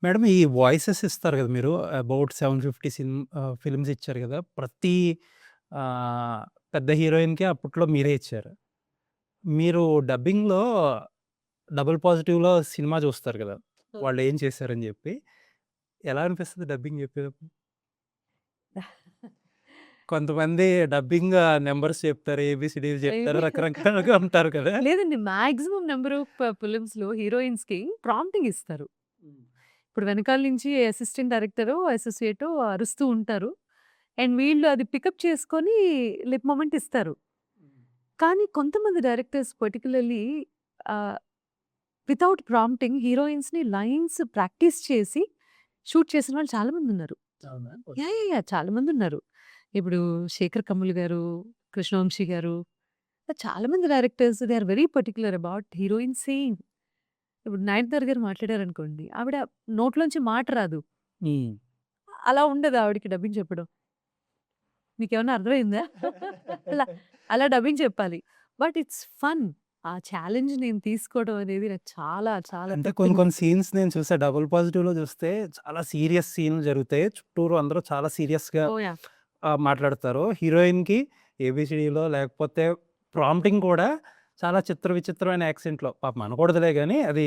Madam ఈ voices ఇస్తారు కదా మీరు అబౌట్ 750 ఫిల్మ్స్ ఇచ్చారు కదా! ప్రతి పెద్ద హీరోయిన్‌కి అప్పట్లో మీరే ఇచ్చారు. మీరు డబ్బింగ్‌లో డబుల్ పాజిటివ్‌లో సినిమా చూస్తారు కదా! వాళ్ళు ఏం చేశారని చెప్పి. ఎలా అనిపిస్తది డబ్బింగ్ చెప్పేటప్పుడు? కొంతమంది డబ్బింగ్ నంబర్స్ చెప్తారు. ఏబీసీడీలు చెప్తారు. రకరకాలుగా ఉంటారు కదా! లేదండి. మాక్సిమం నంబర్ ఆఫ్ ఫిల్మ్స్‌లో హీరోయిన్స్‌కి ప్రాంప్టింగ్ ఇస్తారు. ఇప్పుడు వెనకాల నుంచి అసిస్టెంట్ డైరెక్టరో, అసోసియేటో అరుస్తూ ఉంటారు. అండ్ వీళ్ళు అది పికప్ చేసుకొని లిప్ మొమెంట్ ఇస్తారు. కానీ కొంతమంది డైరెక్టర్స్ పర్టిక్యులర్‌లీ ఆహ్, వితౌట్ ప్రాంప్టింగ్ హీరోయిన్స్‌ని లైన్స్ ప్రాక్టీస్ చేసి షూట్ చేసిన వాళ్ళు చాలా మందున్నారు. అవునా? యాహ్! చాలా మందున్నారు. ఇప్పుడు 'శేఖర్ కమ్ముల' గారు, 'కృష్ణవంశీ' గారు చాలా మంది directors they are very particular about heroine saying. ఇప్పుడు 'నయనతార' గారు మాట్లాడారనుకోండి, ఆవిడ నోట్లోంచి మాట రాదు. హ్మ్. అలా ఉండదు ఆవిడకి డబ్బింగ్ చెప్పడం. మీకేమన్నా అర్థమైందా? అలా అలా డబ్బింగ్ చెప్పాలి. But it's fun. ఆ ఛాలెంజ్ నేను తీసుకోవడం అనేది నాకు చాలా చాలా అంటే కొన్ని కొన్ని తృప్తినిస్తది. సీన్స్ నేను చూసా. డబుల్ పాజిటివ్‌లో చూస్తే చాలా సీరియస్ సీన్‌లు జరుగుతాయి. చుట్టూరు అందరూ చాలా సీరియస్‌గా ఓహ్! యాహ్! మాట్లాడతారు. హీరోయిన్‌కి ఏబీసీడీలో లేకపోతే ప్రాంప్టింగ్ కూడా చాలా చిత్ర విచిత్రమైన యాక్సెంట్‌లో పాపం అనకూడదులే గానీ, అది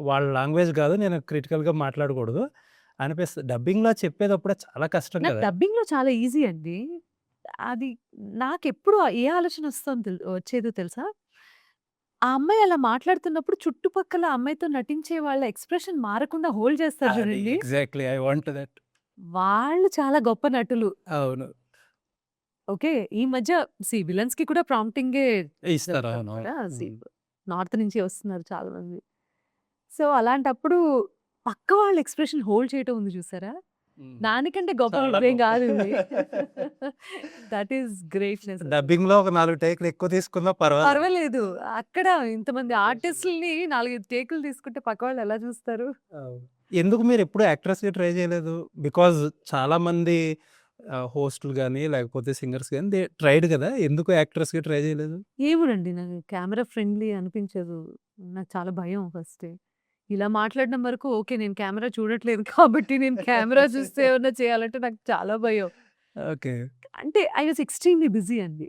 వాళ్ళ లాంగ్వేజ్ గాదు. నేను క్రిటికల్‌గా మాట్లాడకూడదు అనిపిస్తది. డబ్బింగ్‌లో చెప్పేటప్పుడే చాలా కష్టం నాకు కదా! డబ్బింగ్‌లో చాలా ఈజీ అండి. అది నాకెప్పుడు ఏ ఆలోచన వచ్చేదో తెలుసా? ఆ అమ్మాయి అలా మాట్లాడుతున్నప్పుడు చుట్టుపక్కల ఆ అమ్మాయితో నటించే వాళ్ళ ఎక్స్‌ప్రెషన్ మారకుండా హోల్డ్ చేస్తారు అది చూడండి. Exactly I want that. వాళ్ళు చాలా గొప్ప నటులు. అవును. ఓకే. ఈ మధ్య విలన్స్‌కి కూడా ప్రాంప్టింగే ఇస్తారు. చెప్తారు అవునవును. కదా! హ్మ్. నార్త్ నుంచి వస్తున్నారు చాలామంది. సో, అలాంటప్పుడు పక్క వాళ్ళ ఎక్స్‌ప్రెషన్ హోల్డ్ చేయటం ఉంది చూసారా? హ్మ్. దానికంటే గొప్ప చాలా విషయం గొప్ప. కాదు ఇది. దట్ ఈస్ గ్రేట్‌నెస్ అసలు. డబ్బింగ్‌లో ఒక 4 టేక్‌లు ఎక్కువ తీసుకున్నా పర్వాలే. పర్వాలేదు. అక్కడ ఇంతమంది ఆర్టిస్ట్‌లని 4, 5 టేకులు తీసుకుంటే పక్కవాళ్ళు ఎలా చూస్తారు? అవును. ఎందుకు మీరెప్పుడు యాక్ట్రెస్‌గా ట్రై చేయలేదు? బికాజ్ చాలామంది హోస్ట్‌లు గాని, లేకపోతే సింగర్స్ గాని ట్రైడ్ గదా! ఎందుకు యాక్ట్రెస్‌గా ట్రై చేయలేదు? ఏమోనండి నాకు కెమెరా ఫ్రెండ్లీ అనిపించదు. నాకు చాలా భయం ఫస్టే. ఇలా మాట్లాడడం వరకు ఓకే. నేను కెమెరా చూడట్లేదు కాబట్టి నేను కెమెరా చూస్తే ఏమన్నా చేయాలంటే నాకు చాలా భయం. ఓకే. అంటే ఐ వాస్ ఎక్స్‌ట్రీమ్‌లీ బిజీ అండి.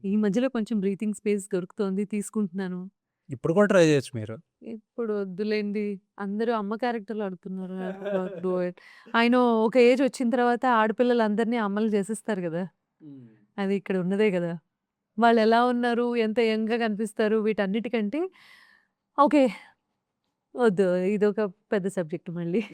ఈ మధ్యలో కొంచెం బ్రీతింగ్ స్పేస్ దొరుకుతోంది తీసుకుంటున్నాను. ఇప్పుడు కూడా ట్రై చేయొచ్చు మీరు. ఇప్పుడు వద్దులేండి. అందరూ అమ్మ క్యారెక్టర్‌లు ఆడుతున్నారు. I will not do it. I know ఒక ఏజ్ వచ్చిన తర్వాత ఆడపిల్లలందరిని అమ్మలు చేసేస్తారు గదా! హ్మ్. అది ఇక్కడ ఉన్నదే గదా! వాళ్ళెలా ఉన్నారు? ఎంత యంగ్‌గా కనిపిస్తారు? వీటన్నిటికంటే ఓకే. వద్దు. ఇదొక పెద్ద సబ్జెక్ట్ మళ్ళీ.